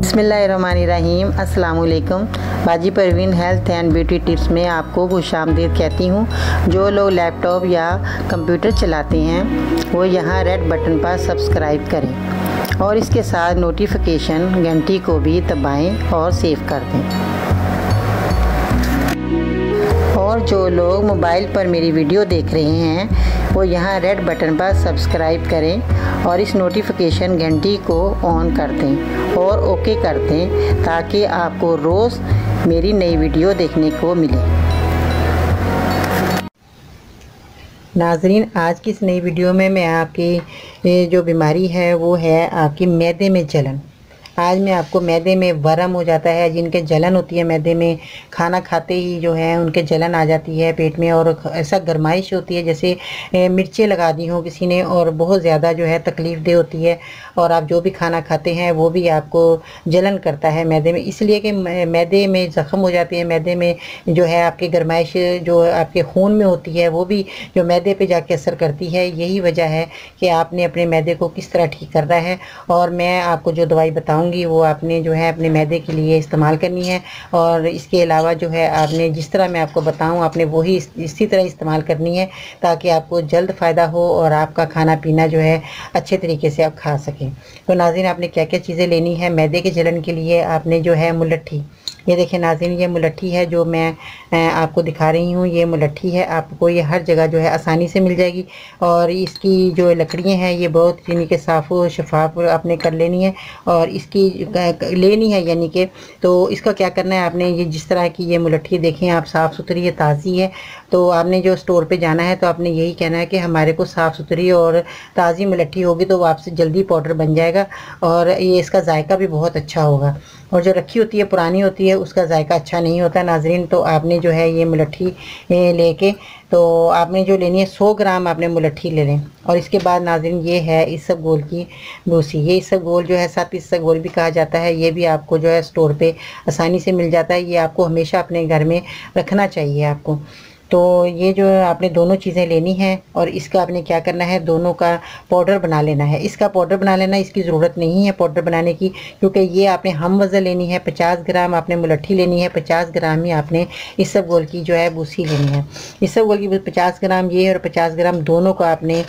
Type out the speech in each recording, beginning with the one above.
बिस्मिल्लाहिर्रहमानिर्रहीम। अस्सलाम वालेकुम। बाजी Parveen health and beauty tips में आपको खुशामदीद कहती हूँ। जो लोग लैपटॉप या कंप्यूटर चलाते हैं वो यहाँ रेड बटन पर सब्सक्राइब करें और इसके साथ नोटिफिकेशन घंटी को भी दबाएं और सेव कर दें। और जो लोग मोबाइल पर मेरी वीडियो देख रहे हैं वो यहाँ रेड बटन पर सब्सक्राइब करें और इस नोटिफिकेशन घंटी को ऑन कर दें और ओके कर दें ताकि आपको रोज़ मेरी नई वीडियो देखने को मिले। नाज़रीन, आज की इस नई वीडियो में मैं आपकी जो बीमारी है वो है आपकी मैदे में जलन। आज मैं आपको मैदे में वरम हो जाता है, जिनके जलन होती है मैदे में, खाना खाते ही जो है उनके जलन आ जाती है पेट में और ऐसा गरमाइश होती है जैसे मिर्चें लगा दी हों किसी ने और बहुत ज़्यादा जो है तकलीफ़ दे होती है। और आप जो भी खाना खाते हैं वो भी आपको जलन करता है मैदे में, इसलिए कि मैदे में ज़ख़म हो जाती है। मैदे में जो है आपकी गरमाइश जो आपके खून में होती है वो भी जो मैदे पे जाके असर करती है। यही वजह है कि आपने अपने मैदे को किस तरह ठीक करना है और मैं आपको जो दवाई बताऊँ वो आपने जो है अपने मैदे के लिए इस्तेमाल करनी है। और इसके अलावा जो है आपने जिस तरह मैं आपको बताऊं आपने वही इसी तरह इस्तेमाल करनी है ताकि आपको जल्द फ़ायदा हो और आपका खाना पीना जो है अच्छे तरीके से आप खा सकें। तो नाज़रीन, आपने क्या क्या चीज़ें लेनी है मैदे के जलन के लिए। आपने जो है मुलट्ठी, ये देखिए नाज़रीन, ये मुलट्ठी है जो मैं आपको दिखा रही हूँ। ये मुलट्ठी है, आपको ये हर जगह जो है आसानी से मिल जाएगी। और इसकी जो लकड़ियाँ हैं ये बहुत यानी कि साफ़ व शफाफ आपने कर लेनी है और इसकी लेनी है यानी कि। तो इसका क्या करना है, आपने ये जिस तरह की ये मुलट्ठी देखें आप साफ़ सुथरी है, ताज़ी है। तो आपने जो स्टोर पे जाना है तो आपने यही कहना है कि हमारे को साफ़ सुथरी और ताज़ी मुलट्ठी होगी तो वो आपसे जल्दी पाउडर बन जाएगा और ये इसका जायका भी बहुत अच्छा होगा। और जो रखी होती है पुरानी होती है उसका जायका अच्छा नहीं होता नाज़रीन। तो आपने जो है ये मुलट्ठी लेके तो आपने जो लेनी है 100 ग्राम आपने मुलट्ठी ले लें। और इसके बाद नाज़रीन ये है इसबगोल की भूसी। ये इसबगोल जो है साथ इसबगोल भी कहा जाता है, ये भी आपको जो है स्टोर पे आसानी से मिल जाता है। ये आपको हमेशा अपने घर में रखना चाहिए आपको। तो ये जो आपने दोनों चीज़ें लेनी है और इसका आपने क्या करना है, दोनों का पाउडर बना लेना है। इसका पाउडर बना लेना, इसकी ज़रूरत नहीं है पाउडर बनाने की क्योंकि ये आपने हम वज़न लेनी है। 50 ग्राम आपने मुलट्ठी लेनी है, 50 ग्राम ही आपने इसबगोल की जो है भूसी लेनी है। इसबगोल की 50 ग्राम ये और 50 ग्राम दोनों को आपने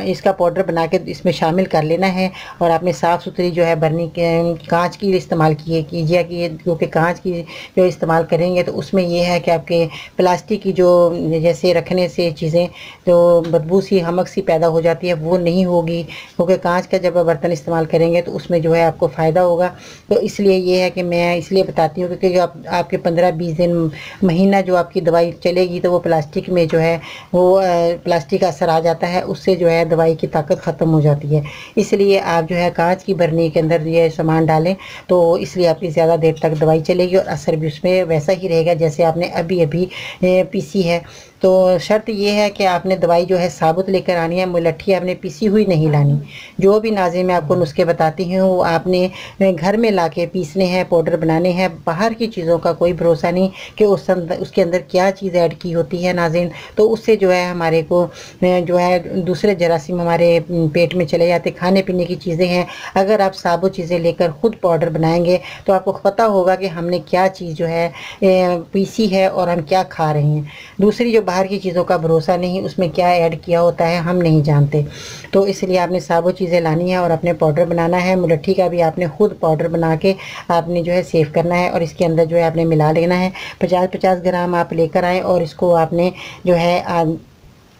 इसका पाउडर बना के इसमें शामिल कर लेना है। और आपने साफ़ सुथरी जो है बर्नी कांच की इस्तेमाल कीजिए क्योंकि कांच की जो इस्तेमाल करेंगे तो उसमें ये है कि आपके प्लास्टिक की जो जैसे रखने से चीज़ें जो बदबू सी हमक सी पैदा हो जाती है वो नहीं होगी क्योंकि कांच का जब बर्तन इस्तेमाल करेंगे तो उसमें जो है आपको फ़ायदा होगा। तो इसलिए ये है कि मैं इसलिए बताती हूँ क्योंकि जो आपके 15-20 दिन महीना जो आपकी दवाई चलेगी तो वो प्लास्टिक में जो है वो प्लास्टिक का असर आ जाता है, उससे जो है दवाई की ताकत ख़त्म हो जाती है। इसलिए आप जो है कांच की बरनी के अंदर ये सामान डालें तो इसलिए आपकी ज़्यादा देर तक दवाई चलेगी और असर भी उसमें वैसा ही रहेगा जैसे आपने अभी अभी पीसी है। तो शर्त ये है कि आपने दवाई जो है साबुत लेकर आनी है, मुलट्ठी आपने पीसी हुई नहीं लानी। जो भी नाज़रीन मैं आपको नुस्खे बताती हूँ वो आपने घर में लाके पीसने हैं, पाउडर बनाने हैं। बाहर की चीज़ों का कोई भरोसा नहीं कि उसके अंदर क्या चीज़ ऐड की होती है नाज़रीन, तो उससे जो है हमारे को जो है दूसरे जरासीम हमारे पेट में चले जाते। खाने पीने की चीज़ें हैं, अगर आप साबुत चीज़ें लेकर ख़ुद पाउडर बनाएंगे तो आपको पता होगा कि हमने क्या चीज़ जो है पीसी है और हम क्या खा रहे हैं। दूसरी जो बाहर की चीज़ों का भरोसा नहीं, उसमें क्या ऐड किया होता है हम नहीं जानते। तो इसलिए आपने साबुत चीज़ें लानी है और अपने पाउडर बनाना है। मुलट्ठी का भी आपने खुद पाउडर बना के आपने जो है सेव करना है और इसके अंदर जो है आपने मिला लेना है। 50-50 ग्राम आप लेकर आएँ और इसको आपने जो है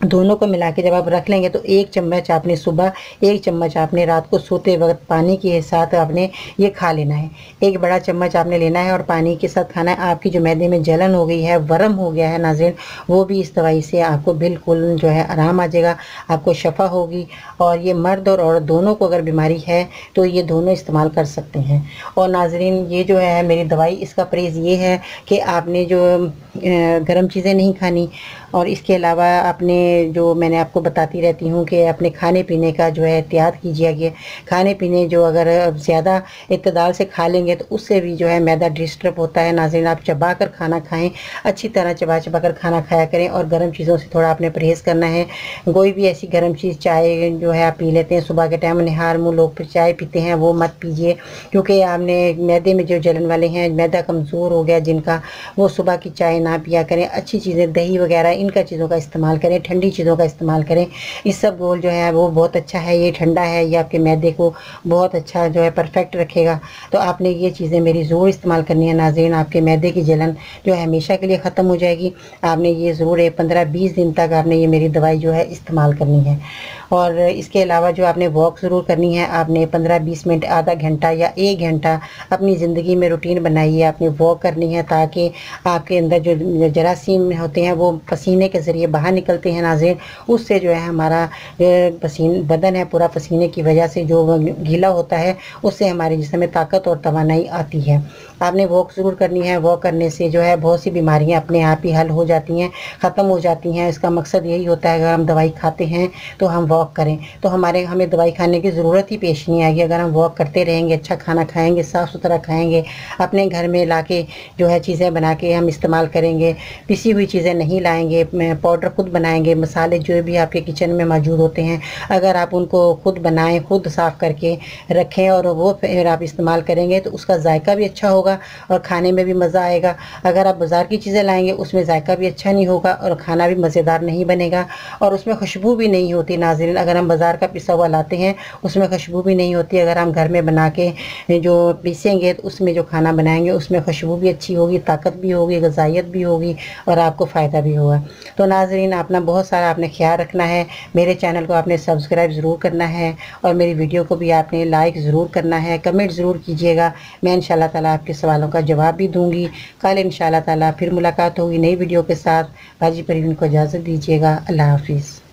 दोनों को मिला के जब आप रख लेंगे तो 1 चम्मच आपने सुबह, 1 चम्मच आपने रात को सोते वक्त पानी के साथ आपने ये खा लेना है। 1 बड़ा चम्मच आपने लेना है और पानी के साथ खाना है। आपकी जो मैदे में जलन हो गई है, वरम हो गया है नाज़रीन, वो भी इस दवाई से आपको बिल्कुल जो है आराम आ जाएगा, आपको शफा होगी। और ये मर्द और औरत दोनों को अगर बीमारी है तो ये दोनों इस्तेमाल कर सकते हैं। और नाज़रीन ये जो है मेरी दवाई, इसका परहेज़ ये है कि आपने जो गर्म चीज़ें नहीं खानी और इसके अलावा अपने जो मैंने आपको बताती रहती हूँ कि अपने खाने पीने का जो है एहतियात कीजिए। खाने पीने जो अगर ज़्यादा इत्तेदाल से खा लेंगे तो उससे भी जो है मैदा डिस्टर्ब होता है। नाज़रीन, आप चबा कर खाना खाएं, अच्छी तरह चबा चबा कर खाना खाया करें और गर्म चीज़ों से थोड़ा आपने परहेज़ करना है। कोई भी ऐसी गर्म चीज़, चाय जो है आप पी लेते हैं सुबह के टाइम, निहार मुँह लोग फिर चाय पीते हैं, वो मत पीजिए, क्योंकि आपने मैदे में जो जलन वाले हैं, मैदा कमज़ोर हो गया जिनका, वो सुबह की चाय ना पिया करें। अच्छी चीज़ें दही वगैरह इनका चीज़ों का इस्तेमाल करें, ठंडी चीज़ों का इस्तेमाल करें। इसबगोल जो है वो बहुत अच्छा है, ये ठंडा है, ये आपके मैदे को बहुत अच्छा जो है परफेक्ट रखेगा। तो आपने ये चीज़ें मेरी ज़रूर इस्तेमाल करनी है नाज़रीन, आपके मैदे की जलन जो है हमेशा के लिए ख़त्म हो जाएगी। आपने ये ज़रूर 15-20 दिन तक आपने ये मेरी दवाई जो है इस्तेमाल करनी है। और इसके अलावा जो आपने वॉक ज़रूर करनी है, आपने 15-20 मिनट, आधा घंटा या 1 घंटा अपनी ज़िंदगी में रूटीन बनाइए, आपने वॉक करनी है, ताकि आपके अंदर जो जरासीम होते हैं वो पसीने के ज़रिए बाहर निकलते हैं नाज़रीन, उससे जो है हमारा बदन है पूरा पसीने की वजह से जो गीला होता है, उससे हमारे जिस्म में ताकत और तवानाई आती है। आपने वॉक ज़रूर करनी है, वॉक करने से जो है बहुत सी बीमारियां अपने आप ही हल हो जाती हैं, ख़त्म हो जाती हैं। इसका मकसद यही होता है, अगर हम दवाई खाते हैं तो हम वॉक करें, तो हमें दवाई खाने की ज़रूरत ही पेश नहीं आएगी। अगर हम वॉक करते रहेंगे, अच्छा खाना खाएंगे, साफ़ सुथरा खाएंगे, अपने घर में ला के जो है चीज़ें बना के हम इस्तेमाल करेंगे, पिसी हुई चीज़ें नहीं लाएंगे, पाउडर खुद बनाएंगे, मसाले जो भी आपके किचन में मौजूद होते हैं अगर आप उनको खुद बनाएं, खुद साफ़ करके रखें और वो फिर आप इस्तेमाल करेंगे तो उसका जायका भी अच्छा होगा और खाने में भी मज़ा आएगा। अगर आप बाज़ार की चीज़ें लाएंगे उसमें जायका भी अच्छा नहीं होगा और खाना भी मज़ेदार नहीं बनेगा और उसमें खुशबू भी नहीं होती नाज़रीन। अगर हम बाज़ार का पिसा हुआ लाते हैं उसमें खुशबू भी नहीं होती, अगर हम घर में बना के जो पीसेंगे तो उसमें जो खाना बनाएंगे उसमें खुशबू भी अच्छी होगी, ताकत भी होगी, ग़िज़ाइयत भी होगी और आपको फ़ायदा भी होगा। तो नाज़रीन, अपना बहुत सारा आपने ख्याल रखना है, मेरे चैनल को आपने सब्सक्राइब ज़रूर करना है और मेरी वीडियो को भी आपने लाइक ज़रूर करना है, कमेंट ज़रूर कीजिएगा। मैं इंशाल्लाह ताला आपके सवालों का जवाब भी दूंगी। कल इंशाल्लाह ताला फिर मुलाकात होगी नई वीडियो के साथ। बाजी परवीन को इजाज़त दीजिएगा। अल्लाह हाफिज़।